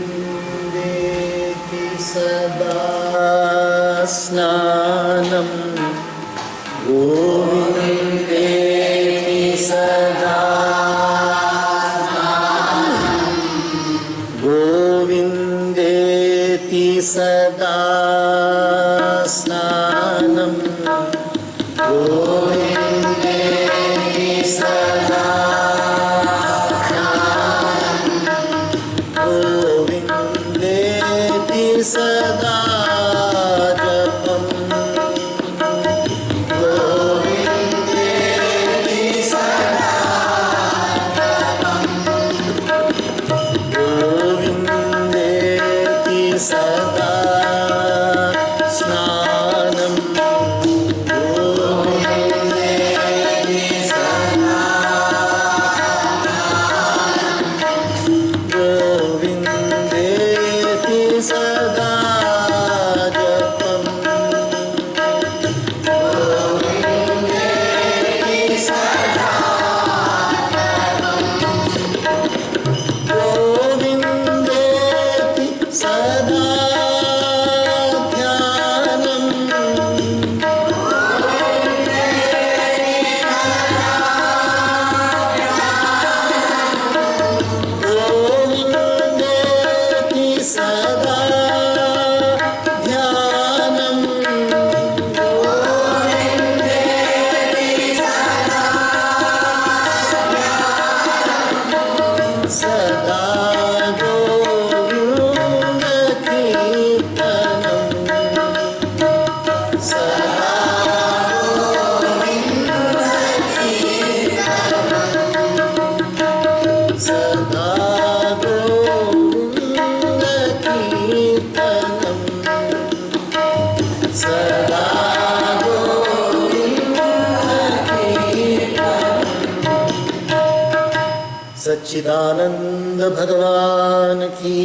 गोविन्देति सदा स्नानं गोविन्देति सदा गोविन्देति सदा स्नानं गोविन्देति सदा गोविन्देति सदा जपं गोविन्देति सदा गोविन्देति सदा स्नानं गोविन्देति सदा गोविन्देति सदा जपं गोविन्देति सदा गोविन्देति सदा ध्यानं गोविन्देति सदा ध्यानं सदा गोविन्दकीर्तनं सदा सदा गोविन्दकीर्तनं सदा गोविन्दकीर्तनं सच्चिदानंद भगवान की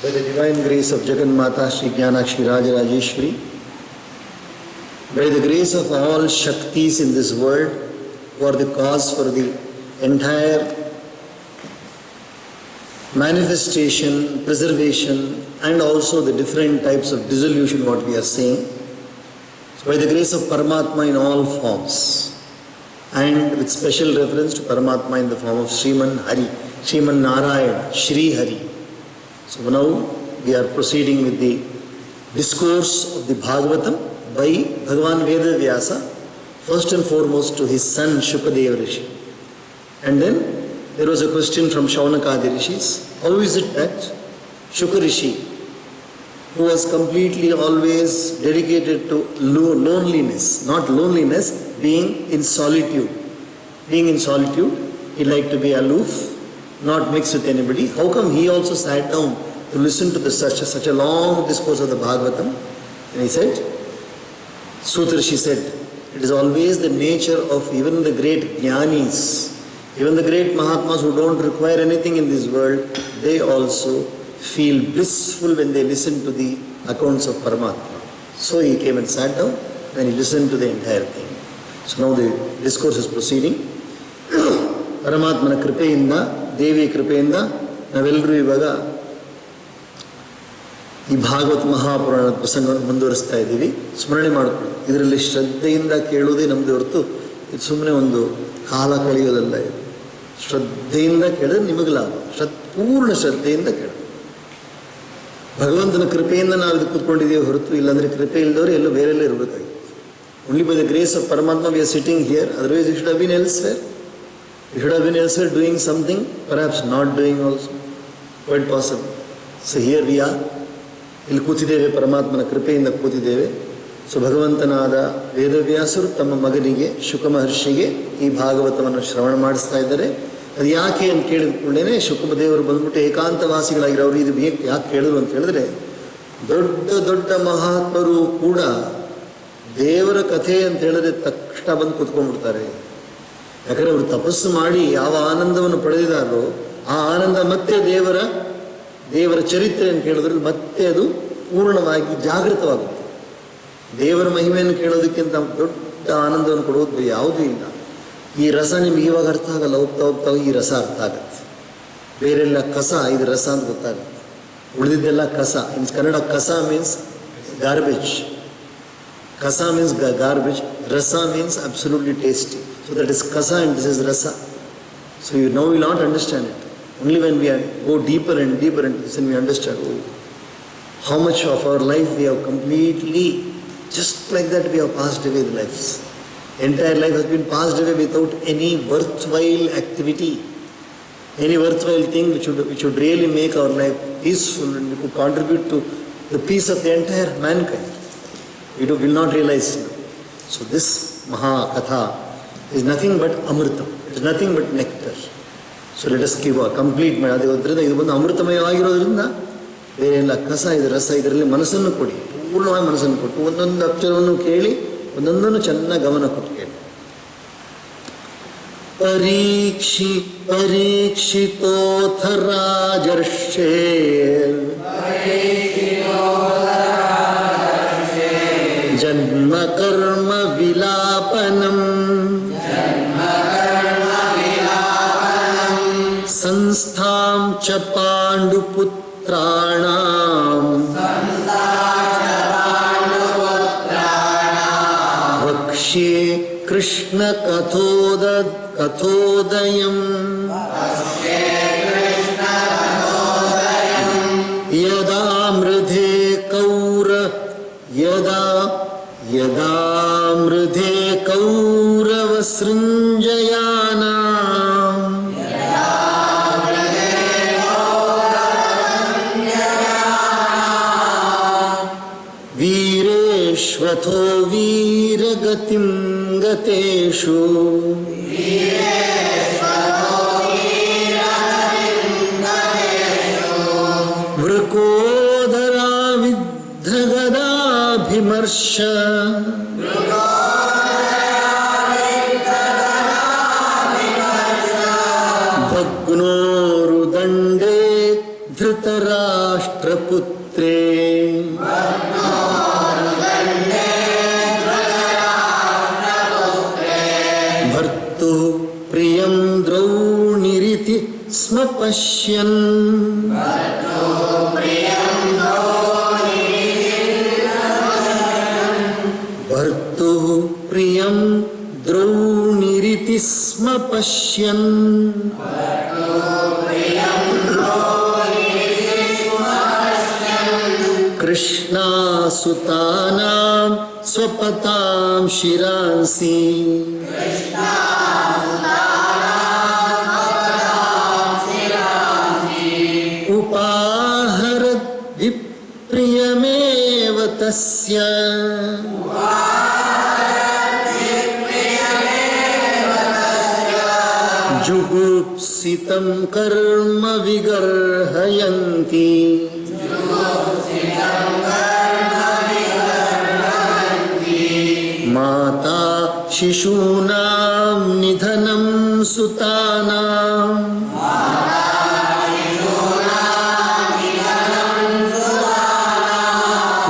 By the divine grace of Jagan Mata Shri Gyanakshi Rajarajeshwari, by the grace of all Shaktis in this world who are the cause for the entire manifestation, preservation, and also the different types of dissolution what we are saying. So by the grace of Paramatma in all forms, and with special reference to Paramatma in the form of Sriman Hari, Sriman Narayana, Shri Hari. So now we are proceeding with the discourse of the Bhagavatam by Bhagavan Veda Vyasa, first and foremost to his son Shukadeva Rishi. And then there was a question from Shaunakadi Rishis. How is it that Shuka Rishi, who was completely always dedicated to loneliness, not loneliness, being in solitude. Being in solitude, he liked to be aloof, not mix with anybody. How come he also sat down to listen to such a long discourse of the Bhagavatam? And he said, Sutrishi said, it is always the nature of even the great jnanis, even the great Mahatmas who don't require anything in this world, they also feel blissful when they listen to the accounts of Paramatma. So he came and sat down and he listened to the entire thing. So now the discourse is proceeding. Paramatmana kripeyinda, ದೇವಿ ಕೃಪೆಯಿಂದ ನಾವೆಲ್ಲರೂ ಇವಾಗ ಈ ಭಾಗವತ ಮಹಾಪುರಾಣದ ಪ್ರಸಂಗವನ್ನು ಮುಂದುವರಿಸ್ತಾ ಇದ್ದೀವಿ. ಸ್ಮರಣೆ ಮಾಡಿಕೊಳ್ಳಿ, ಇದರಲ್ಲಿ ಶ್ರದ್ಧೆಯಿಂದ ಕೇಳುವುದೇ ನಮ್ಮದು ಹೊರತು ಇದು ಸುಮ್ಮನೆ ಒಂದು ಕಾಲ ಕಳೆಯೋದಲ್ಲ. ಇದು ಶ್ರದ್ಧೆಯಿಂದ ಕೇಳಿದ್ರೆ ನಿಮಗೆ ಲಾಭ. ಪೂರ್ಣ ಶ್ರದ್ಧೆಯಿಂದ ಕೇಳಿ ಭಗವಂತನ ಕೃಪೆಯಿಂದ ನಾವು ಇದು ಕೂತ್ಕೊಂಡಿದ್ದೀವಿ ಹೊರತು, ಇಲ್ಲಾಂದರೆ ಕೃಪೆ ಇಲ್ಲದವರು ಎಲ್ಲೋ ಬೇರೆಲ್ಲ ಇರಬೇಕಾಗಿತ್ತು. Only by the grace of Paramatma we are sitting here, otherwise you should have been elsewhere. You should have been elsewhere doing something, perhaps not doing also. Quite possible. So here we are. ಇಲ್ಲಿ ಕೂತಿದ್ದೇವೆ, ಪರಮಾತ್ಮನ ಕೃಪೆಯಿಂದ ಕೂತಿದ್ದೇವೆ. So ಭಗವಂತನಾದ ವೇದವ್ಯಾಸರು ತಮ್ಮ ಮಗನಿಗೆ ಶುಕ ಮಹರ್ಷಿಗೆ ಈ ಭಾಗವತವನ್ನು ಶ್ರವಣ ಮಾಡಿಸ್ತಾ ಇದ್ದಾರೆ. ಅದು ಯಾಕೆ ಅಂತ ಕೇಳಿದ ಕೂಡಲೇ ಶುಕದೇವರು ಬಂದ್ಬಿಟ್ಟು ಏಕಾಂತವಾಸಿಗಳಾಗಿರೋ ಅವರು ಇದು ಯಾಕೆ ಕೇಳಿದ್ರು ಅಂತ ಹೇಳಿದ್ರೆ, ದೊಡ್ಡ ದೊಡ್ಡ ಮಹಾತ್ಮರು ಕೂಡ ದೇವರ ಕಥೆ ಅಂತ ಹೇಳಿದ್ರೆ ತಕ್ಷಣ ಬಂದು ಕೂತ್ಕೊಂಡ್ಬಿಡ್ತಾರೆ. ಯಾಕಂದರೆ ಅವರು ತಪಸ್ಸು ಮಾಡಿ ಯಾವ ಆನಂದವನ್ನು ಪಡೆದಿದ್ದಾರೋ ಆ ಆನಂದ ಮತ್ತೆ ದೇವರ ಚರಿತ್ರೆ ಅಂತ ಕೇಳಿದ್ರಲ್ಲಿ ಮತ್ತೆ ಅದು ಪೂರ್ಣವಾಗಿ ಜಾಗೃತವಾಗುತ್ತೆ. ದೇವರ ಮಹಿಮೆಯನ್ನು ಕೇಳೋದಕ್ಕಿಂತ ದೊಡ್ಡ ಆನಂದವನ್ನು ಕೊಡೋದು ಯಾವುದೂ ಇಲ್ಲ. ಈ ರಸ ನಿಮ್ಗೆ ಇವಾಗ ಅರ್ಥ ಆಗಲ್ಲ, ಹೋಗ್ತಾ ಹೋಗ್ತಾ ಈ ರಸ ಅರ್ಥ ಆಗುತ್ತೆ. ಬೇರೆಲ್ಲ ಕಸ, ಇದು ರಸ ಅಂತ ಗೊತ್ತಾಗುತ್ತೆ. ಉಳಿದಿದ್ದೆಲ್ಲ ಕಸ. ಇನ್ ಕನ್ನಡ ಕಸ ಮೀನ್ಸ್ ಗಾರ್ಬೇಜ್. ಕಸ ಮೀನ್ಸ್ ಗಾರ್ಬೇಜ್. ರಸ means absolutely tasty. So that is kasa and this is rasa. So you now will not understand it. Only when we go deeper and deeper into this and we understand how much of our life we have completely, just like that we have passed away the lives. Entire life has been passed away without any worthwhile activity, any worthwhile thing which would really make our life peaceful and we could contribute to the peace of the entire mankind. We will not realize. So this Mahakatha is nothing but Amritam. It is nothing but nectar. So let us give a complete ಅದರಿಂದ ಇದು ಬಂದು ಅಮೃತಮಯವಾಗಿರೋದ್ರಿಂದ ಬೇರೆ ಎಲ್ಲ ಕಸ, ಇದು ರಸ, ಇದರಲ್ಲಿ ಮನಸ್ಸನ್ನು ಕೊಡಿ, ಪೂರ್ಣವಾಗಿ ಮನಸ್ಸನ್ನು ಕೊಟ್ಟು ಒಂದೊಂದು ಅಕ್ಷರವನ್ನು ಕೇಳಿ ಒಂದೊಂದನ್ನು ಚೆನ್ನಾಗಿ ಗಮನ ಕೊಟ್ಟು ಕೇಳಿ. ಪರೀಕ್ಷಿತೋಥ ರಾಜರ್ಷೇ ಜನ್ಮ ಕರ್ಮ ವಿಲಾಪನಂ ಸಂಸ್ಥಾಂ ಚ ಪಾಂಡುಪುತ್ರಾಣಾಂ ವಕ್ಷ್ಯೇ ಕೃಷ್ಣ ಕಥೋದಯಂ ಯದಾ ಮೃಧೇ ಕೌರವ ಸೃಂಜಯಾನಾಂ ವೀರೇಶ್ವಥೋ ವೀರಗತಿಂ ಗತೇಷು ವೃಕೋದರಾ ವಿದ್ಧಗದಾಭಿಮರ್ಶ ಭಗ್ನೋರುದಂಡೇ ಧೃತರಾಷ್ಟ್ರಪುತ್ರೇ ಭರ್ತು ಪ್ರಿಯಂ ದ್ರೌಣಿರಿತಿ ಸ್ಮ ಪಶ್ಯನ್ ಭರ್ತು ಪ್ರಿಯಂ ದ್ರೌಣಿರಿತಿ ಸ್ಮ ಪಶ್ಯನ್ ಕೃಷ್ಣಾಸುತಾನಾಂ ಸ್ವಪತಾಂ ಶಿರಾಂಸಿ ಉಪಾಹರದ್ ವಿಪ್ರಿಯಮೇವ ತಸ್ಯ ಜುಗುಪ್ಸಿತಂ ಕರ್ಮ ವಿಗರ್ಹಯಂತಿ ಮಾತಾ ಶಿಶೂನಾಂ ನಿಧನಂ ಸುತಾನಾಂ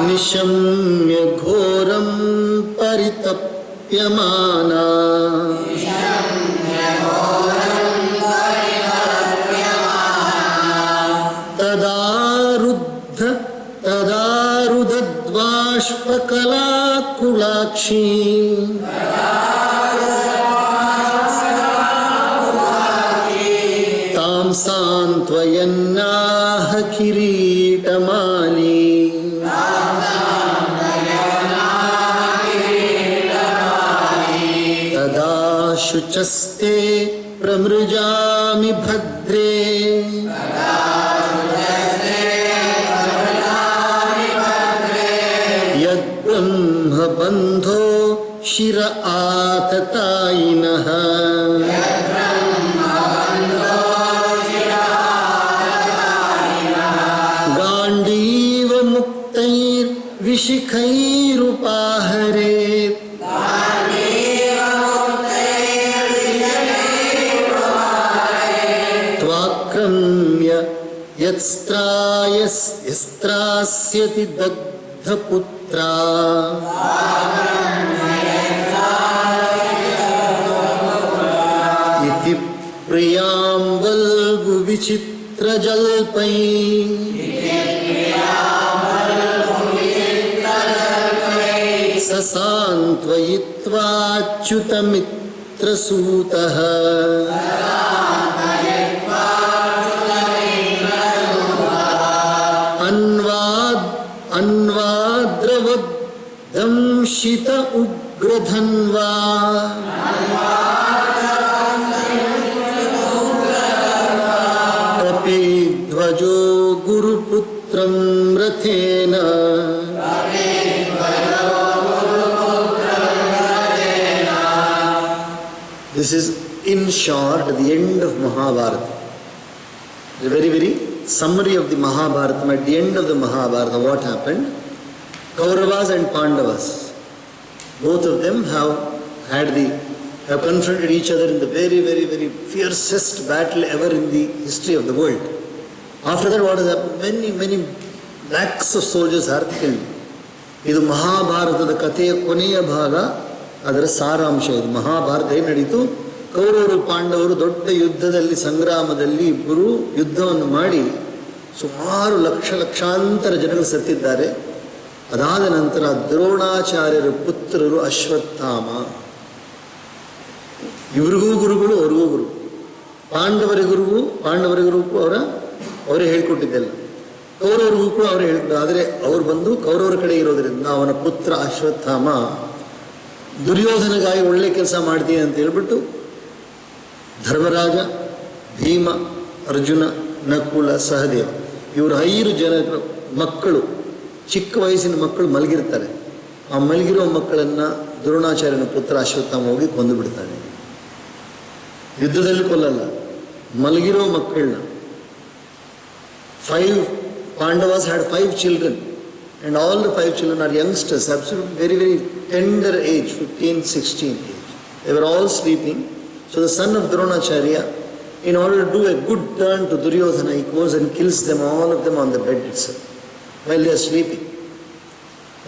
ನಿಶಮ್ಯ ಘೋರಂ ಪರಿತಪ್ಯಮಾನಾ ತದಾರುದ್ಧ್ವಾಶ್ಪಕಲಾಕುಲಾಕ್ಷಿ ತಾಂ ಸಾಂತ್ವಯನ್ನಾಹ ಕಿರೀಟಮಾಲಿ ತದಾ ಶುಚಸ್ತೆ ಪ್ರಮೃಜಾಮಿ ಭದ್ರೇ ಯದ್ಬ್ರಹ್ಮ ಬಂಧೋ ಶಿರ ಆತತಾಯಿನಃ ಗಾಂಡೀವ ಮುಕ್ತೈರ್ ವಿಶಿಖೈರುಪಾಹರೇ ತ್ವಾಕ್ರಮ್ಯ ಯಸ್ತ್ರಾಸ್ಯತಿ ದಗ್ಧಪುತ್ರ ಪ್ರಿಯಾಂಬಲ್ಗು ವಿಚಿತ್ರ ಜಲ್ಪೈ ಸಸಾಂತ್ವಯಿತ್ವಾಚ್ಯುತಮಿತ್ರಸೂತಃ ಅನ್ವಾದ್ರವದಂಶಿತ ಉಗ್ರಧನ್ವಾ ಕಪಿಧ್ವಜೋ ಗುರುಪುತ್ರಂ ರಥೇನ This is in short the end of Mahabharata. A very, very summary of the Mahabharata. At the end of the Mahabharata, what happened? Kauravas and Pandavas, both of them have confronted each other in the very, very, very fiercest battle ever in the history of the world. After that, what has happened? Many, many lakhs of soldiers are killed. ಇದು ಮಹಾಭಾರತದ ಕಥೆಯ ಕೊನೆಯ ಭಾಗ, ಅದರ ಸಾರಾಂಶ ಇದು. ಮಹಾಭಾರತ ಏನು ನಡೀತು? ಕೌರವರು ಪಾಂಡವರು ದೊಡ್ಡ ಯುದ್ಧದಲ್ಲಿ, ಸಂಗ್ರಾಮದಲ್ಲಿ ಇಬ್ಬರು ಯುದ್ಧವನ್ನು ಮಾಡಿ ಸುಮಾರು ಲಕ್ಷಾಂತರ ಜನಗಳು ಸತ್ತಿದ್ದಾರೆ. ಅದಾದ ನಂತರ ದ್ರೋಣಾಚಾರ್ಯರ ಪುತ್ರರು ಅಶ್ವತ್ಥಾಮ, ಇವರಿಗೂ ಗುರುಗಳು, ಅವ್ರಿಗೂ ಗುರು. ಪಾಂಡವರ ಗುರುವು ಅವರೇ ಹೇಳ್ಕೊಟ್ಟಿದ್ದೆಲ್ಲ. ಕೌರವರಿಗೂ ಕೂಡ ಅವರೇ ಹೇಳ್ಕೊಟ್ಟು. ಆದರೆ ಅವ್ರು ಬಂದು ಕೌರವರ ಕಡೆ ಇರೋದ್ರಿಂದ ಅವನ ಪುತ್ರ ಅಶ್ವತ್ಥಾಮ ದುರ್ಯೋಧನಗಾಗಿ ಒಳ್ಳೆ ಕೆಲಸ ಮಾಡ್ತೀನಿ ಅಂತ ಹೇಳ್ಬಿಟ್ಟು ಧರ್ಮರಾಜ, ಭೀಮ, ಅರ್ಜುನ, ನಕುಲ, ಸಹದೇವ ಇವರು 5 ಜನ ಮಕ್ಕಳು, ಚಿಕ್ಕ ವಯಸ್ಸಿನ ಮಕ್ಕಳು ಮಲಗಿರ್ತಾರೆ. ಆ ಮಲಗಿರೋ ಮಕ್ಕಳನ್ನು ದ್ರೋಣಾಚಾರ್ಯನ ಪುತ್ರ ಅಶ್ವತ್ಥಾಮ ಹೋಗಿ ಕೊಂದು ಬಿಡ್ತಾನೆ. ಯುದ್ಧದಲ್ಲಿ ಕೊಲ್ಲಲ್ಲ, ಮಲಗಿರೋ ಮಕ್ಕಳನ್ನ. 5 Pandavas had 5 children, and all the 5 children are youngsters, absolutely very, very tender age, 15, 16 age. They were all sleeping. So the son of Dronacharya, in order to do a good turn to Duryodhana, he goes and kills them, all of them on the bed itself, while they are sleeping.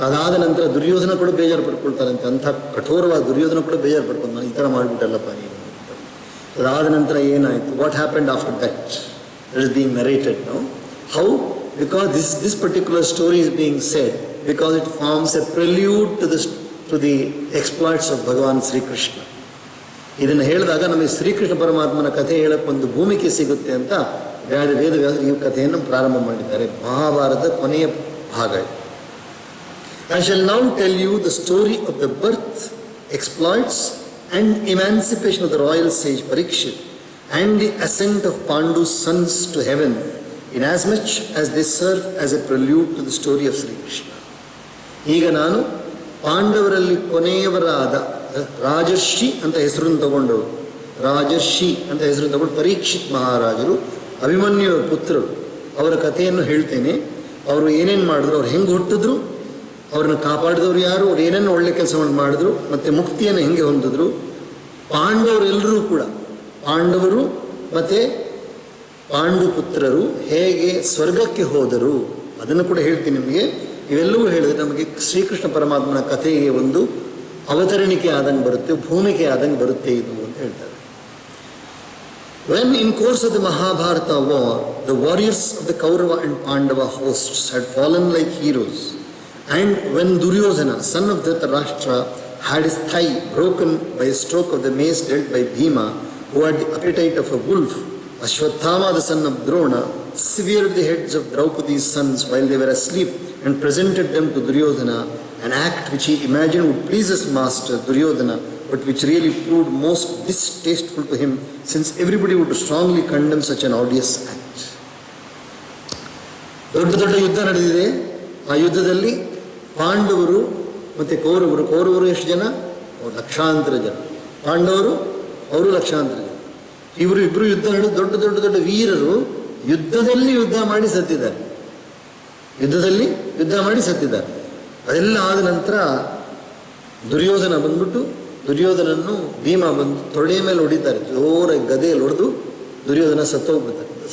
ಅದಾದ ನಂತರ ದುರ್ಯೋಧನ ಕೂಡ ಬೇಜಾರು ಪಡ್ಕೊಳ್ತಾರಂತೆ. ಅಂಥ ಕಠೋರವಾದ ದುರ್ಯೋಧನ ಕೂಡ ಬೇಜಾರು ಪಡ್ಕೊಂಡು, ನಾನು ಈ ಥರ ಮಾಡಿಬಿಟ್ಟಲ್ಲಪ್ಪ ನೀನು. ಅದಾದ ನಂತರ ಏನಾಯಿತು? What happened after that? That is being narrated now. How? Because this particular story is being said because it forms a prelude to the exploits of Bhagavan Sri Krishna. ಇದನ್ನು ಹೇಳಿದಾಗ ನಮಗೆ ಶ್ರೀಕೃಷ್ಣ ಪರಮಾತ್ಮನ ಕಥೆ ಹೇಳಕ್ಕೆ ಒಂದು ಭೂಮಿಕೆ ಸಿಗುತ್ತೆ ಅಂತ ವೇದವ್ಯಾಸರು ಈ ಕಥೆಯನ್ನು ಪ್ರಾರಂಭ ಮಾಡಿದ್ದಾರೆ. ಮಹಾಭಾರತ ಕೊನೆಯ ಭಾಗ. I shall now tell you the story of the birth, exploits and emancipation of the royal sage Parikshit and the ascent of Pandu's sons to heaven, inasmuch as they serve as a prelude to the story of Sri Krishna. ಈಗ ನಾನು ಪಾಂಡವರಲ್ಲಿ ಕೊನೆಯವರಾದ ರಾಜರ್ಷಿ ಅಂತ ಹೆಸರನ್ನು ತಗೊಂಡವರು, ಪರೀಕ್ಷಿತ್ ಮಹಾರಾಜರು, ಅಭಿಮನ್ಯುವರ ಪುತ್ರರು, ಅವರ ಕಥೆಯನ್ನು ಹೇಳ್ತೇನೆ. ಅವರು ಏನೇನು ಮಾಡಿದ್ರು, ಅವ್ರು ಹೆಂಗೆ ಹುಟ್ಟಿದ್ರು, ಅವ್ರನ್ನ ಕಾಪಾಡಿದವರು ಯಾರು, ಅವ್ರು ಏನೇನು ಒಳ್ಳೆ ಕೆಲಸವನ್ನು ಮಾಡಿದ್ರು, ಮತ್ತು ಮುಕ್ತಿಯನ್ನು ಹೆಂಗೆ ಹೊಂದಿದ್ರು. ಪಾಂಡವರೆಲ್ಲರೂ ಕೂಡ, ಪಾಂಡವರು ಮತ್ತು ಪಾಂಡುಪುತ್ರರು ಹೇಗೆ ಸ್ವರ್ಗಕ್ಕೆ ಹೋದರು ಅದನ್ನು ಕೂಡ ಹೇಳ್ತೀನಿ ನಿಮಗೆ. ಇವೆಲ್ಲವೂ ಹೇಳಿದ್ರೆ ನಮಗೆ ಶ್ರೀಕೃಷ್ಣ ಪರಮಾತ್ಮನ ಕಥೆಗೆ ಒಂದು ಅವತರಣಿಕೆ ಆದಂಗೆ ಬರುತ್ತೆ, ಭೂಮಿಕೆ ಆದಂಗೆ ಬರುತ್ತೆ ಇದು ಅಂತ ಹೇಳ್ತಾರೆ. When in course of the Mahabharata war, the warriors of the Kaurava and Pandava hosts had fallen like heroes, and when Duryodhana, son of Dhritarashtra, had his thigh broken by a stroke of the mace dealt by Bhima, who had the appetite of a wolf, Ashwatthama, the son of Drona, severed the heads of Draupadi's sons while they were asleep and presented them to Duryodhana, an act which he imagined would please his master Duryodhana, but which really proved most distasteful to him, since everybody would strongly condemn such an odious act. ದೊಡ್ಡ ದೊಡ್ಡ ಯುದ್ಧ ನಡೆದಿದೆ. ಆ ಯುದ್ಧದಲ್ಲಿ ಪಾಂಡವರು ಮತ್ತು ಕೌರವರು ಎಷ್ಟು ಜನ? ಲಕ್ಷಾಂತರ ಜನ. ಪಾಂಡವರು ಅವರು ಲಕ್ಷಾಂತರ ಜನ. ಇವರು ಇಬ್ಬರು ಯುದ್ಧ ನಡೆದು ದೊಡ್ಡ ವೀರರು ಯುದ್ಧದಲ್ಲಿ ಯುದ್ಧ ಮಾಡಿ ಸತ್ತಿದ್ದಾರೆ. ಅದೆಲ್ಲ ಆದ ನಂತರ ದುರ್ಯೋಧನ ಬಂದ್ಬಿಟ್ಟು ದುರ್ಯೋಧನನ್ನು ಭೀಮ ಬಂದು ತೊಡೆಯ ಮೇಲೆ ಹೊಡಿತಾರೆ. ಜೋರಾಗಿ ಗದೆಯಲ್ಲಿ ಹೊಡೆದು ದುರ್ಯೋಧನ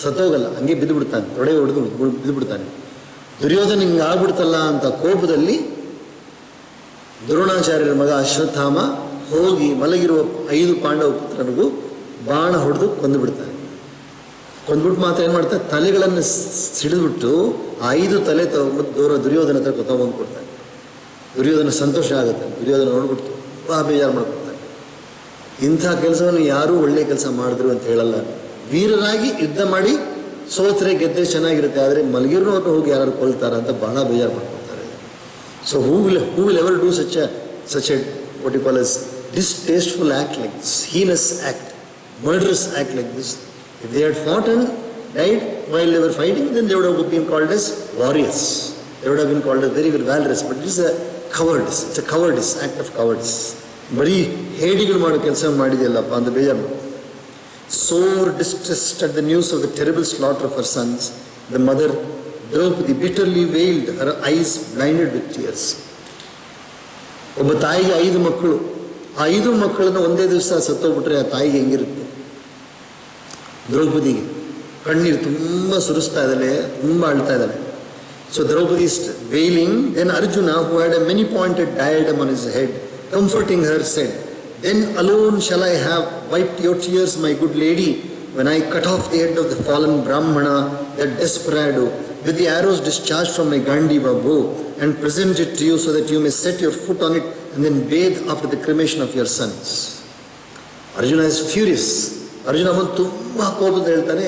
ಸತ್ತೋಗಲ್ಲ, ಹಂಗೆ ಬಿದ್ದುಬಿಡ್ತಾನೆ, ತೊಡೆ ಹೊಡೆದು ಬಿದ್ದುಬಿಡ್ತಾನೆ. ದುರ್ಯೋಧನ ಹಿಂಗೆ ಆಗ್ಬಿಡ್ತಲ್ಲ ಅಂತ ಕೋಪದಲ್ಲಿ ದ್ರೋಣಾಚಾರ್ಯರ ಮಗ ಅಶ್ವತ್ಥಾಮ ಹೋಗಿ ಮಲಗಿರುವ 5 ಪಾಂಡವ ಪುತ್ರರಿಗೂ ಬಾಣ ಹೊಡೆದು ಕೊಂದುಬಿಡ್ತಾನೆ. ಕೊಂದ್ಬಿಟ್ಟು ಮಾತ್ರ ಏನು ಮಾಡ್ತಾರೆ, ತಲೆಗಳನ್ನು ಸಿಡಿದ್ಬಿಟ್ಟು 5 ತಲೆ ತಗೊಂಡು ದುರ್ಯೋಧನ ಹತ್ರ ತಗೊಂಡು ಕೊಡ್ತಾನೆ. ದುರ್ಯೋಧನ ಸಂತೋಷ ಆಗುತ್ತೆ. ದುರ್ಯೋಧನ ನೋಡ್ಬಿಟ್ಟು ತುಂಬ ಬೇಜಾರು ಮಾಡ್ಕೊಡ್ತಾನೆ. ಇಂಥ ಕೆಲಸವನ್ನು ಯಾರೂ ಒಳ್ಳೆಯ ಕೆಲಸ ಮಾಡಿದ್ರು ಅಂತ ಹೇಳಲ್ಲ. ವೀರರಾಗಿ ಯುದ್ಧ ಮಾಡಿ ಸೋತ್ರೆ ಗೆದ್ದರೆ ಚೆನ್ನಾಗಿರುತ್ತೆ, ಆದರೆ ಮಲಗಿರೋ ಹೋಗಿ ಯಾರು ಕೊಲ್ತಾರ ಅಂತ ಬಹಳ ಬೇಜಾರು ಮಾಡ್ಕೊಳ್ತಾರೆ. So who will ever do such A what you call as distasteful act like this, heinous act, murderous act like this? If they had fought and died while they were fighting, then they would have been called as warriors. They would have been called as very, very valorous. But it is a cowardice. It's a cowardice, act of cowardice. ಬರೀ ಹೇಡಿಗಳು ಮಾಡೋ ಕೆಲಸ ಮಾಡಿದೆಯಲ್ಲಪ್ಪ ಅಂತ ಬೇಜಾರು. Sore distressed at the news of the terrible slaughter of her sons, the mother Draupadi bitterly wailed, her eyes blinded with tears. ಒಬ್ಬ ತಾಯಿಗೆ 5 ಮಕ್ಕಳು. ಆ 5 ಮಕ್ಕಳನ್ನು ಒಂದೇ ದಿವಸ ಸತ್ತೋಗ್ಬಿಟ್ರೆ ಆ ತಾಯಿಗೆ ಹೆಂಗಿರುತ್ತೆ? ದ್ರೌಪದಿಗೆ ಕಣ್ಣೀರು ತುಂಬ ಸುರಿಸ್ತಾ ಇದ್ದಾಳೆ, ತುಂಬ ಅಳ್ತಾ ಇದ್ದಾಳೆ. So Draupadi is wailing. Then Arjuna, who had a many-pointed diadem on his head, comforting her, said, "Then alone shall I have wiped your tears, my good lady, when I cut off the head of the fallen Brahmana, that desperado, with the arrows discharged from my Gandiva bow, and present it to you so that you may set your foot on it and then bathe after the cremation of your sons." Arjuna is furious. Arjuna ಬಂದು ತುಂಬ ಕೋಪದ ಹೇಳ್ತಾನೆ,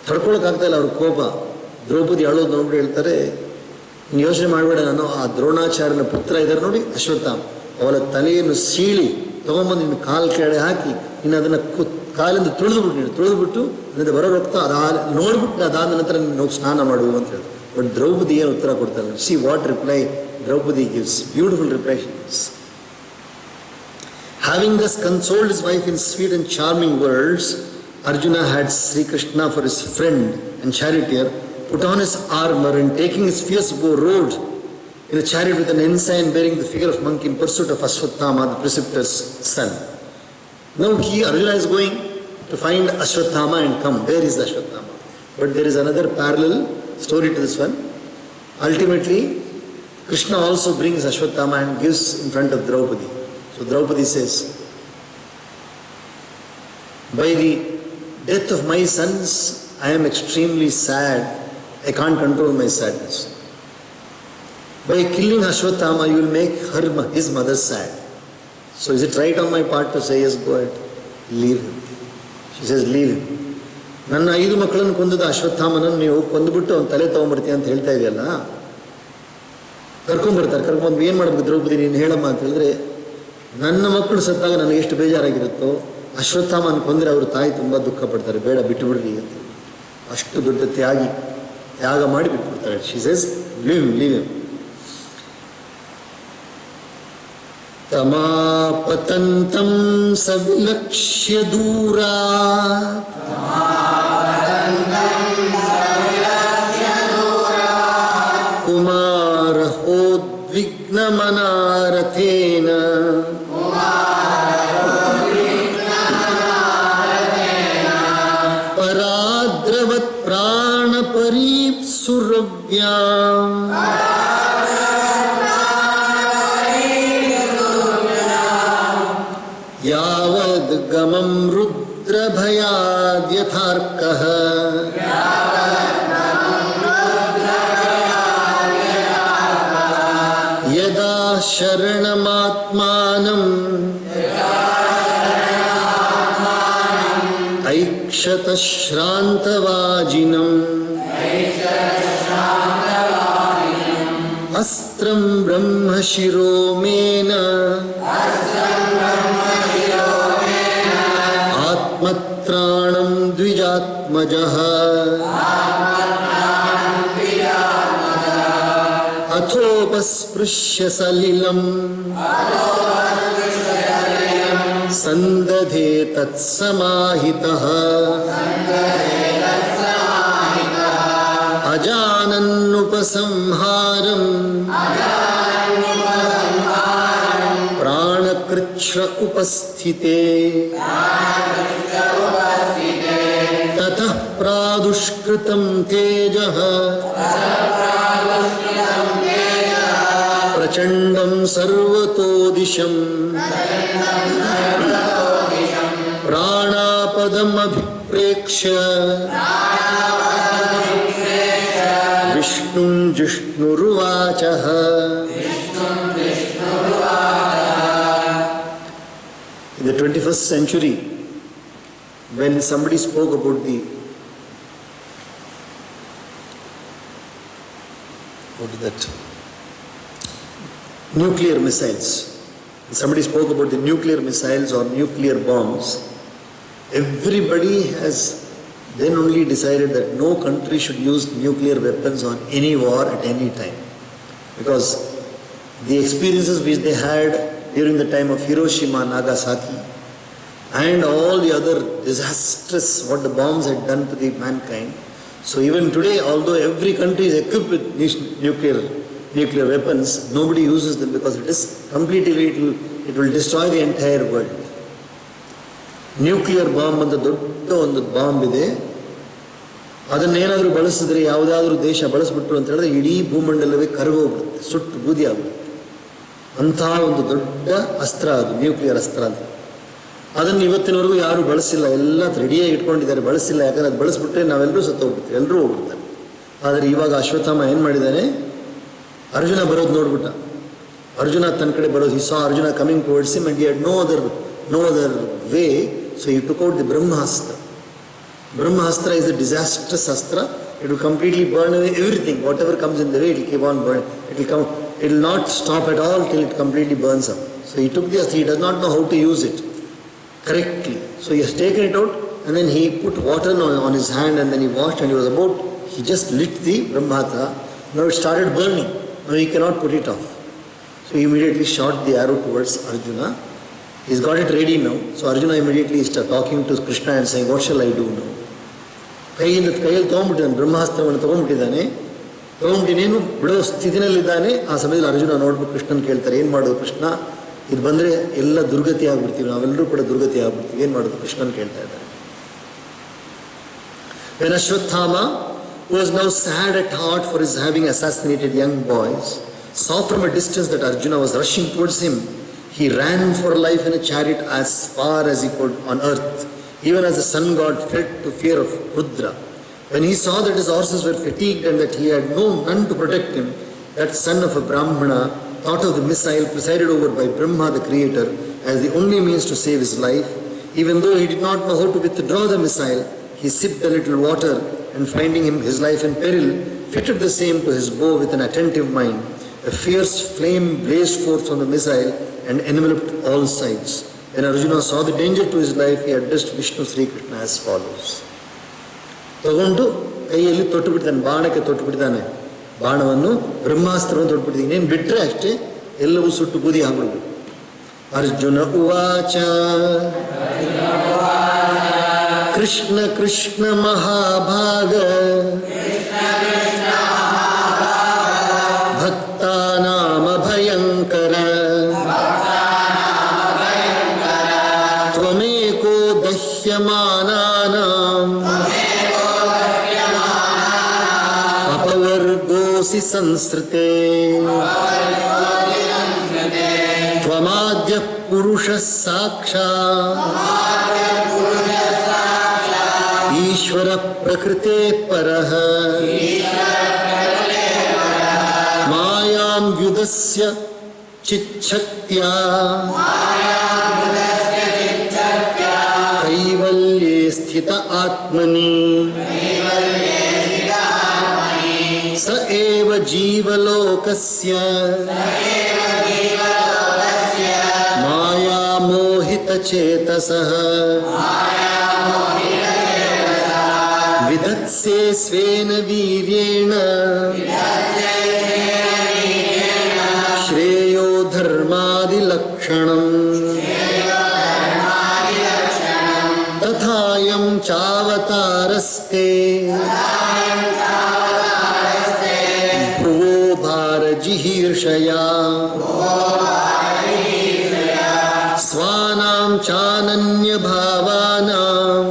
ತಡ್ಕೊಳಕ್ಕಾಗ್ತಾ ಇಲ್ಲ ಅವ್ರ ಕೋಪ. ದ್ರೌಪದಿ ಅಳೋದು ನೋಡ್ಬಿಟ್ಟು ಹೇಳ್ತಾರೆ, ನೀನು ಯೋಚನೆ ಮಾಡಬೇಡ, ನಾನು ಆ ದ್ರೋಣಾಚಾರ್ಯನ ಪುತ್ರ ಇದ್ದಾರೆ ನೋಡಿ ಅಶ್ವತ್ಥಾಮ, ಅವಳ ತಲೆಯನ್ನು ಸೀಳಿ ತೊಗೊಂಬಂದು ನಿನ್ನ ಕಾಲು ಕೆಳಗೆ ಹಾಕಿ ಇನ್ನು ಅದನ್ನು ಕಾಲಿಂದ ತುಳಿದ್ಬಿಟ್ಟು ಅದರಿಂದ ಹೊರಗೆ ಹೋಗ್ತಾ ನೋಡ್ಬಿಟ್ಟು ಅದಾದ ನಂತರ ನೀನು ಹೋಗಿ ಸ್ನಾನ ಮಾಡುವ ಅಂತ ಹೇಳಿ. ಬಟ್ ದ್ರೌಪದಿ ಏನು ಉತ್ತರ ಕೊಡ್ತಾಳೆ? See what reply Draupadi gives. Beautiful reply she gives. Having thus consoled his wife in sweet and charming words, Arjuna had Sri Krishna for his friend and charioteer, put on his armor, and taking his fierce bow, rode in a chariot with an ensign bearing the figure of monkey in pursuit of Ashwatthama, the preceptor's son. Now Arjuna is going to find Ashwatthama and come. Where is Ashwatthama? But there is another parallel story to this one. Ultimately, Krishna also brings Ashwatthama and gives in front of Draupadi. So Draupadi says, "By the death of my sons, I am extremely sad. I can't control my sadness. By killing Ashwatthama, you will make his mother sad. So is it right on my part to say, yes, go ahead, leave him?" She says, "Leave him. ನನ್ನ 5 ಮಕ್ಕಳನ್ನು ಕೊಂದದ ಅಶ್ವತ್ಥಾಮನನ್ನು ನೀವು ಕೊಂದುಬಿಟ್ಟು ಅವ್ನು ತಲೆ ತೊಗೊಂಡ್ಬಿಡ್ತೀಯ ಅಂತ ಹೇಳ್ತಾ ಇದೆಯಲ್ಲ." ಕರ್ಕೊಂಡ್ಬಂದು ಏನು ಮಾಡಬೇಕು ದ್ರೌಪದಿ, ನೀನು ಹೇಳಮ್ಮ ಅಂತ ಹೇಳಿದ್ರೆ, ನನ್ನ ಮಕ್ಕಳು ಸತ್ತಾಗ ನನಗೆ ಎಷ್ಟು ಬೇಜಾರಾಗಿರುತ್ತೋ, ಅಶ್ವತ್ಥಾಮನ ಕೊಂದರೆ ಅವ್ರ ತಾಯಿ ತುಂಬ ದುಃಖ ಪಡ್ತಾರೆ, ಬೇಡ ಬಿಟ್ಟು ಬಿಡ್ರಿ ಅಂತ. ಅಷ್ಟು ದೊಡ್ಡ ತ್ಯಾಗ ಮಾಡಿ ಬಿಟ್ಬಿಡ್ತಾರೆ. She says, leave him. ತಮಾಪತಂತಂ ಸವಿಲಕ್ಷ್ಯ ದೂರಾ ಕುಮಾರಹೋದ್ವಿಗ್ನಮನಾರಥೇನ ಪರಾದ್ರವತ್ ಪ್ರಾಣಪರೀಪ್ಸುರವ್ಯಾಂ ಯಾವದ್ ಗಮಂ ರುದ್ರಭಯಾದ್ಯಥಾರ್ಕಃ ಯದಾ ಶರಣಮಾತ್ಮಾನಂ ಐಕ್ಷತ ಶ್ರಾಂತವಾಜಿನಂ ಅಸ್ತ್ರಂ ಬ್ರಹ್ಮಶಿರೋ ಮೇನ ಆತ್ಮತ್ರಾಣಂ ದ್ವಿಜಾತ್ಮಜಃ ಅಥೋಪಸ್ಪೃಶ್ಯ ಸಲಿಲಂ ಸಂದಧೇ ತತ್ಸಮಾಹಿತಃ ಅಜಾನನ್ನುಪಸಂಹಾರಂ ಪ್ರಾಣಕೃಚ್ಛ್ರ ಉಪಸ್ಥಿತೆ ತತಃ ಪ್ರಾದುಷ್ಕೃತಂ ತೇಜಃ ಪ್ರಚಂಡಂ ಸರ್ವತೋ ದಿಶಂ ಪ್ರಾಣಾಪಾನಸಮಾಯುಕ್ತಃ उत्प्रेक्ष्य विष्णुं जिष्णुरुवाचः. In the 21st century, when somebody spoke about nuclear missiles, somebody spoke about the nuclear missiles or nuclear bombs, everybody has then only decided that no country should use nuclear weapons on any war at any time. Because the experiences which they had during the time of Hiroshima, Nagasaki, and all the other disastrous what the bombs had done to the mankind. So even today, although every country is equipped with nuclear weapons, nobody uses them because it is completely, it will destroy the entire world. Nuclear bomb ಅಂತ ದೊಡ್ಡ ಒಂದು bomb ಇದೆ. ಅದನ್ನೇನಾದರೂ ಬಳಸಿದ್ರೆ, ಯಾವುದಾದ್ರೂ ದೇಶ ಬಳಸ್ಬಿಟ್ರು ಅಂತ ಹೇಳಿದ್ರೆ ಇಡೀ ಭೂಮಂಡಲವೇ ಕರಗೋಗ್ಬಿಡುತ್ತೆ, ಸುಟ್ಟು ಬೂದಿ ಆಗ್ಬಿಡುತ್ತೆ. ಅಂತಹ ಒಂದು ದೊಡ್ಡ ಅಸ್ತ್ರ ಅದು, ನ್ಯೂಕ್ಲಿಯರ್ ಅಸ್ತ್ರ ಅಂತ. ಅದನ್ನು ಇವತ್ತಿನವರೆಗೂ ಯಾರೂ ಬಳಸಿಲ್ಲ, ಎಲ್ಲ ರೆಡಿಯಾಗಿ ಇಟ್ಕೊಂಡಿದ್ದಾರೆ, ಬಳಸಿಲ್ಲ. ಯಾಕಂದ್ರೆ ಅದು ಬಳಸ್ಬಿಟ್ರೆ ನಾವೆಲ್ಲರೂ ಸತ್ತೋಗ್ಬಿಡ್ತೀವಿ, ಎಲ್ಲರೂ ಹೋಗ್ಬಿಡ್ತಾರೆ. ಆದರೆ ಇವಾಗ ಅಶ್ವತ್ಥಾಮ ಏನು ಮಾಡಿದ್ದಾನೆ, ಅರ್ಜುನ ಬರೋದು ನೋಡ್ಬಿಟ್ಟ. ಅರ್ಜುನ ತನ್ನ ಕಡೆ ಬರೋದು, he saw Arjuna coming towards him and he had no other way, so he took out the Brahmastra. Brahmastra is a disastrous astra. It will completely burn away everything, whatever comes in the way, it will keep on burning. It will not stop at all till it completely burns up. So he took the astra, he does not know how to use it correctly. So he has taken it out and then he put water on his hand and then he washed and he just lit the Brahmastra. Now it started burning. Now he cannot put it off. So he immediately shot the arrow towards Arjuna. He's got it ready now. So Arjuna immediately started talking to Krishna and saying, what shall I do now? ಕೈಯಲ್ಲಿ ತೊಗೊಂಡ್ಬಿಟ್ಟಿದ್ದಾನೆ, ಬ್ರಹ್ಮಾಸ್ತ್ರವನ್ನು ತೊಗೊಂಡ್ಬಿಟ್ಟಿದ್ದಾನೆ. ತೊಗೊಂಡ್ಬಿಟ್ಟಿನೇನು ಬಿಡೋ ಸ್ಥಿತಿನಲ್ಲಿದ್ದಾನೆ. ಆ ಸಮಯದಲ್ಲಿ ಅರ್ಜುನ ನೋಡ್ಬಿಟ್ಟು ಕೃಷ್ಣನ್ ಕೇಳ್ತಾರೆ, ಏನು ಮಾಡೋದು ಕೃಷ್ಣ, ಇದು ಬಂದರೆ ಎಲ್ಲ ದುರ್ಗತಿ ಆಗ್ಬಿಡ್ತೀವಿ, ನಾವೆಲ್ಲರೂ ಕೂಡ ದುರ್ಗತಿ ಆಗ್ಬಿಡ್ತೀವಿ, ಏನು ಮಾಡೋದು ಕೃಷ್ಣನ್ ಕೇಳ್ತಾ ಇದ್ದಾರೆ. When Ashwatthama, who was now sad at heart for his having assassinated young boys, saw from a distance that Arjuna was rushing towards him, he ran for life in a chariot as far as he could on earth, even as the sun god fled to fear of Rudra. When he saw that his horses were fatigued and that he had none to protect him, that son of a Brahmana thought of the missile presided over by Brahma the creator as the only means to save his life. Even though he did not know how to withdraw the missile, he sipped a little water and finding his life in peril, fitted the same to his bow with an attentive mind. A fierce flame blazed forth from the missile and enveloped all sides. When Arjuna saw the danger to his life, he addressed Vishnu Sri Krishna as follows. ತಗೊಂಡು ಕೈಯಲ್ಲಿ ತೊಟ್ಟು ಬಿಡ್ತಾನೆ, ಬಾಣಕ್ಕೆ ತೊಟ್ಟು ಬಿಡ್ತಾನೆ. ಬಾಣವನ್ನು ಬ್ರಹ್ಮಾಸ್ತ್ರವನ್ನು ತೊಟ್ಟು ಬಿಡ್ತೀನಿ, ಇನ್ನೇನು ಬಿಟ್ಟರೆ ಅಷ್ಟೇ ಎಲ್ಲವೂ ಸುಟ್ಟು ಬೂದಿ ಆಗ್ಬಿಡ್ಬೇಕು. ಅರ್ಜುನ ಉವಾಚ ಕೃಷ್ಣ ಕೃಷ್ಣ ಮಹಾಭಾಗ ಭಕ್ತಾನಾಮ ಭಯಂಕರ ತ್ವಮೇಕೋ ದಹ್ಯಮಾನಾನಾಂ ಅಪವರ್ಗೋಸಿ ಸಂಸ್ಕೃತೆ ತ್ವಮಾದ್ಯ ಪುರುಷಃ ಸಾಕ್ಷಾತ್ ಈಶ್ವರ ಪ್ರಕೃತೆ ಪರಃ ಮಾಯಾಂ ಯುಧಸ್ಯ ಚಿಚ್ಛಕ್ತ್ಯಾ ಕೈವಲ್ಯೇ ಸ್ಥಿತ ಆತ್ಮನಿ ಸ ಏವ ಜೀವಲೋಕಸ್ಯ ಮಾಯಾ ಮೋಹಿತ ಚೇತಸಃ ವಿಧತ್ಸೆ ಸ್ವೇನ ವೀರ್ಯೇಣ ಶ್ರೇಯೋ ಧರ್ಮಾದಿಲಕ್ಷಣಂ ತಥಾಯಂ ಚಾವತಾರಸ್ತೆ ಭುವೋ ಭಾರಜಿಹೀರ್ಷಯಾ ಸ್ವಾನಾಂ ಚಾನನ್ಯ ಭಾವಾನಾಂ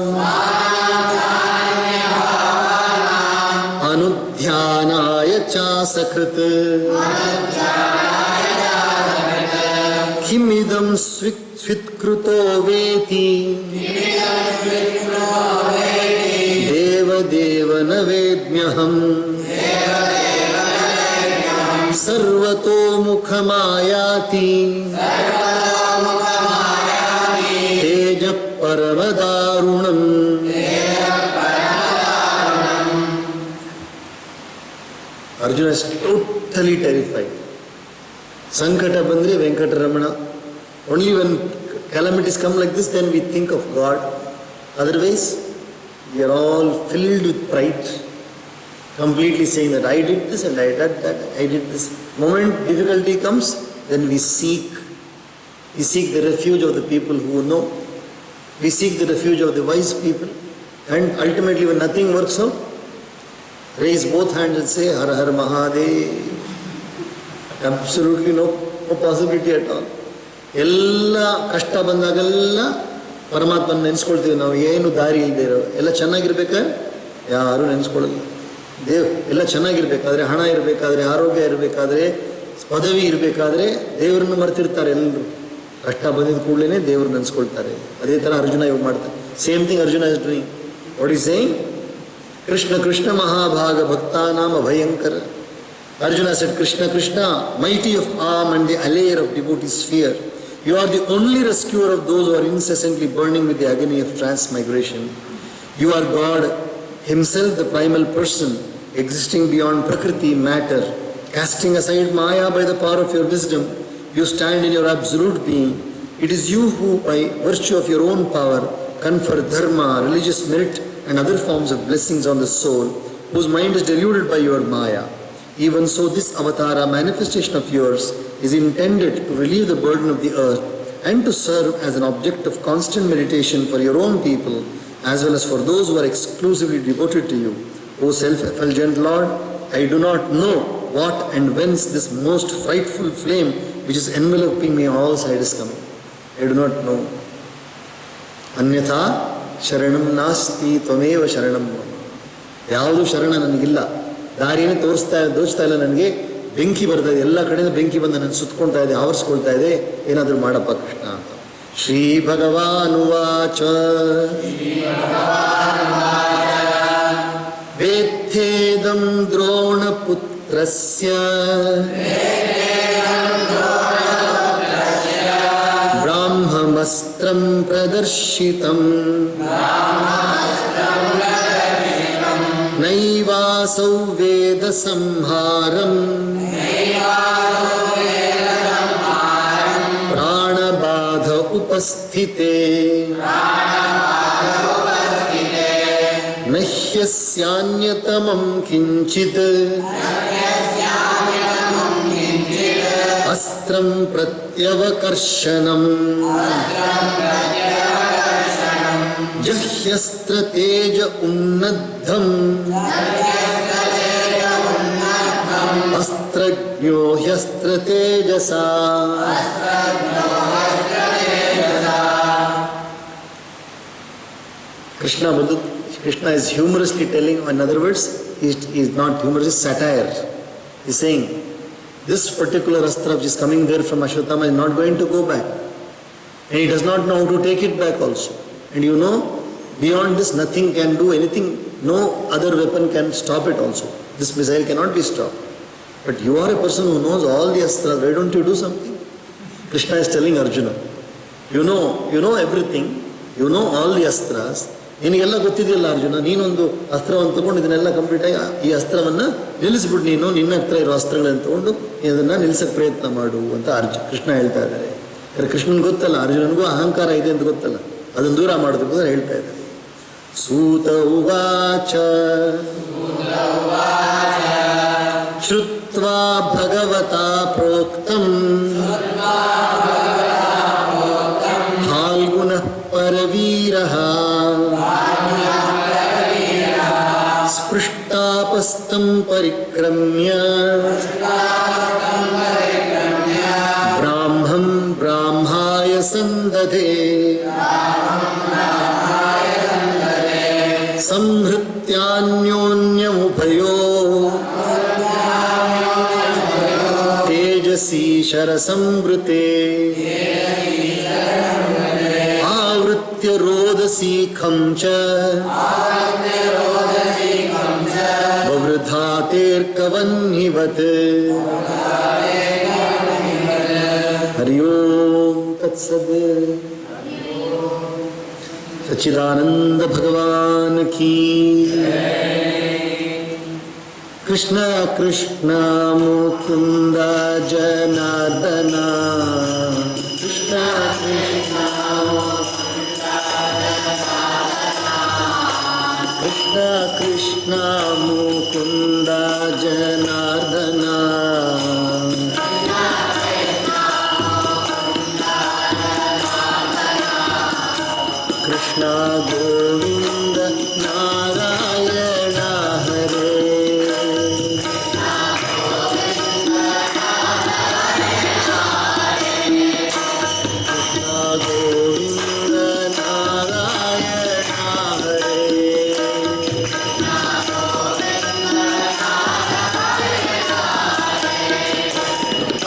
ಅನುಧ್ಯಾನಾಯ ಚಾಸಕೃತ್ ಕಿಮಿದಂ ಸ್ವಿತ್ಕೃತೋ ವೇತಿ नैवेद्यहम् सर्वतोमुखमायाति तेजः परमदारुणम्. Arjuna is totally terrified. Sankata bandre Venkataramana. Only when calamities come like this, then we think of God. Otherwise, we are all filled with pride, completely saying that I did this and I did that, I did this. Moment difficulty comes, then we seek the refuge of the people who know. We seek the refuge of the wise people. And ultimately, when nothing works out, raise both hands and say, Har Har Mahadev. Absolutely no possibility at all. ಎಲ್ಲ ಕಷ್ಟ ಬಂದಾಗೆಲ್ಲ ಪರಮಾತ್ಮನ ನೆನೆಸ್ಕೊಳ್ತೀವಿ ನಾವು. ಏನು ದಾರಿ ಇಲ್ಲದೆ ಇರೋ ಎಲ್ಲ ಚೆನ್ನಾಗಿರ್ಬೇಕಾದ್ರೆ ಯಾರೂ ನೆನೆಸ್ಕೊಳ್ಳಲ್ಲ. ಎಲ್ಲ ಚೆನ್ನಾಗಿರ್ಬೇಕಾದ್ರೆ, ಹಣ ಇರಬೇಕಾದ್ರೆ, ಆರೋಗ್ಯ ಇರಬೇಕಾದ್ರೆ, ಪದವಿ ಇರಬೇಕಾದ್ರೆ ದೇವರನ್ನು ಮರ್ತಿರ್ತಾರೆ ಎಲ್ಲರೂ. ಕಷ್ಟ ಬಂದಿದ್ದ ಕೂಡಲೇ ದೇವರು ನೆನೆಸ್ಕೊಳ್ತಾರೆ. ಅದೇ ಥರ ಅರ್ಜುನ ಇವಾಗ ಮಾಡ್ತಾರೆ. Same thing Arjuna is doing. What is saying? Krishna Krishna Mahabhaga Bhaktanam Abhayankara. Arjuna said, Krishna Krishna, mighty of arm and the allayer of devotees' fear. You are the only rescuer of those who are incessantly burning with the agony of transmigration. You are God Himself, the primal person, existing beyond Prakriti, matter. Casting aside Maya by the power of your wisdom, you stand in your absolute being. It is you who, by virtue of your own power, confer dharma, religious merit, and other forms of blessings on the soul, whose mind is deluded by your Maya. Even so, this avatara manifestation of yours is intended to relieve the burden of the earth and to serve as an object of constant meditation for your own people, as well as for those who are exclusively devoted to you. O self-effulgent Lord, I do not know what and whence this most frightful flame which is enveloping me on all sides is coming. I do not know. Anyatha ಶರಣಂ ನಾಸ್ತಿ ತ್ವಮೇವ ಶರಣಂ. ಯಾವುದು ಶರಣ ನನಗಿಲ್ಲ. ದಾರಿಯನ್ನು ದೋಚ್ತಾ ಇಲ್ಲ ನನಗೆ. ಬೆಂಕಿ ಬರ್ತಾ ಇದೆ, ಎಲ್ಲ ಕಡೆಯಿಂದ ಬೆಂಕಿ ಬಂದು ನನ್ನ ಸುತ್ಕೊಳ್ತಾ ಇದೆ, ಆವರಿಸ್ಕೊಳ್ತಾ ಇದೆ. ಏನಾದರೂ ಮಾಡಪ್ಪ ಕೃಷ್ಣ ಅಂತ. ಶ್ರೀ ಭಗವಾನುವಾಚ ವೇತ್ತೇದಂ ದ್ರೋಣಪುತ್ರಸ್ಯ ಬ್ರಾಹ್ಮಮಸ್ತ್ರಂ ಪ್ರದರ್ಶಿತಂ ನೈವಾಸೌ ವೇದ ಸಂಹಾರಂ ಪ್ರಾಣಬಾಧ ಉಪಸ್ಥಿತೆ ನಹ್ಯಸ್ಯಾನ್ಯತಮಂ ಕಿಂಚಿತ್ ಅಸ್ತ್ರಂ ಪ್ರತ್ಯವಕರ್ಷಣಂ ಜಹ್ಯಸ್ತ್ರ ತೇಜ ಉನ್ನದ್ಧಂ ಅಸ್ತ್ರಜ್ಞೋ ಹ್ಯಸ್ತ್ರ ತೇಜಸಾ. Krishna is humorously telling, in other words, he is not humorous, he is satire. He is saying, this particular astra which is coming there from Ashwatthama is not going to go back. And he does not know how to take it back also. And you know, beyond this nothing can do anything, no other weapon can stop it also. This missile cannot be stopped. But you are a person who knows all the astras, why don't you do something? Krishna is telling Arjuna, you know everything, you know all the astras. ನಿನಗೆಲ್ಲ ಗೊತ್ತಿದೆಯಲ್ಲ Arjuna, ನೀನೊಂದು ಅಸ್ತ್ರವನ್ನು ತಗೊಂಡು ಇದನ್ನೆಲ್ಲ complete ಆಗಿ ಈ ಅಸ್ತ್ರವನ್ನು ನಿಲ್ಲಿಸ್ಬಿಟ್ಟು ನೀನು ನಿನ್ನ ಹತ್ರ ಇರೋ ಅಸ್ತ್ರಗಳನ್ನು ತಗೊಂಡು ಇದನ್ನು ನಿಲ್ಲಿಸಕ್ಕೆ ಪ್ರಯತ್ನ ಮಾಡು ಅಂತ ಕೃಷ್ಣ ಹೇಳ್ತಾ ಇದ್ದಾರೆ. ಕೃಷ್ಣನ್ ಗೊತ್ತಲ್ಲ, ಅರ್ಜುನನಿಗೂ ಅಹಂಕಾರ ಇದೆ ಅಂತ ಗೊತ್ತಲ್ಲ, ಅದನ್ನು ದೂರ ಮಾಡೋದಕ್ಕೆ ಅಂತ ಹೇಳ್ತಾ ಇದ್ದಾರೆ. ಸೂತ ಉವಾಚ ಶ್ರುತ್ವಾ ಭಗವತಾ ಪ್ರೋಕ್ತಂ ಫಾಲ್ಗುನಃ ಪರವೀರಃ ಸ್ಪೃಷ್ಟಾಪಸ್ಥಂ ಪರಿಕ್ರಮ್ಯ ಬ್ರಾಹ್ಮಂ ಬ್ರಾಹ್ಮಾಯ ಸಂದಧೇ ಸಂಹೃತ್ಯಾನ್ಯೋನ್ಯಮುಭಯೋ ತೇಜಸೀ ಶರಸಂವೃತೆ ಆವೃತ್ಯ ರೋದಸೀ ಖಂ ಚ ववृधातेर्कवह्निवत्। हरि ओम तत्सत्। सच्चिदानंद भगवान की। कृष्ण कृष्ण मुकुंद जनार्दन। कृष्ण कृष्ण कृष्ण कृष्ण मुकुंद जनार्दन। कृष्ण गोविंद नारायण हरे। गोविंद नारायण हरे।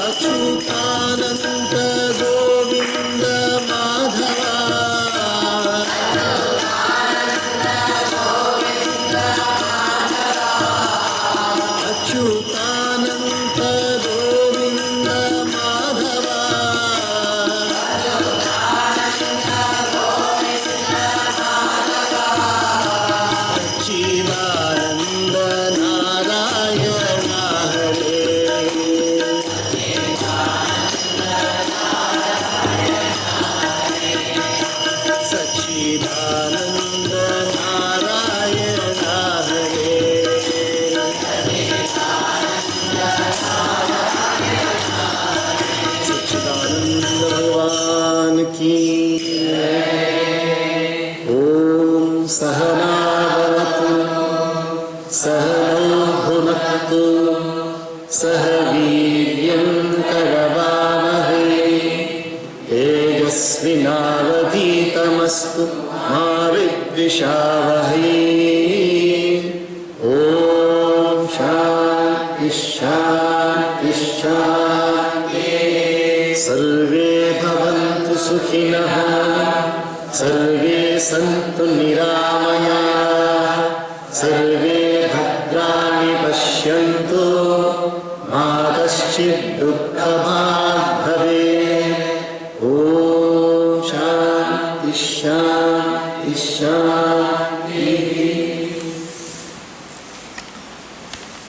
अच्युतानंद गोविंद माधव। अच्युतानंद गोविंद माधव। सच्चिदानंद नारायण हरे। सच्चिदानंद नारायण हरे। सच्चिदानंद भगवान की। ओम सहना भवतु सहनौ भुनक्तु सह वीर्यं करवावहै तेजस्विनावधीतमस्तु मा विद्विषावहै। ओम शांति शांति शांति। सर्वे भवन्तु सुखिनः सर्वे सन्तु निरामयाः सर्वे भद्राणि पश्यन्तु मा कश्चित् दुःखभाग्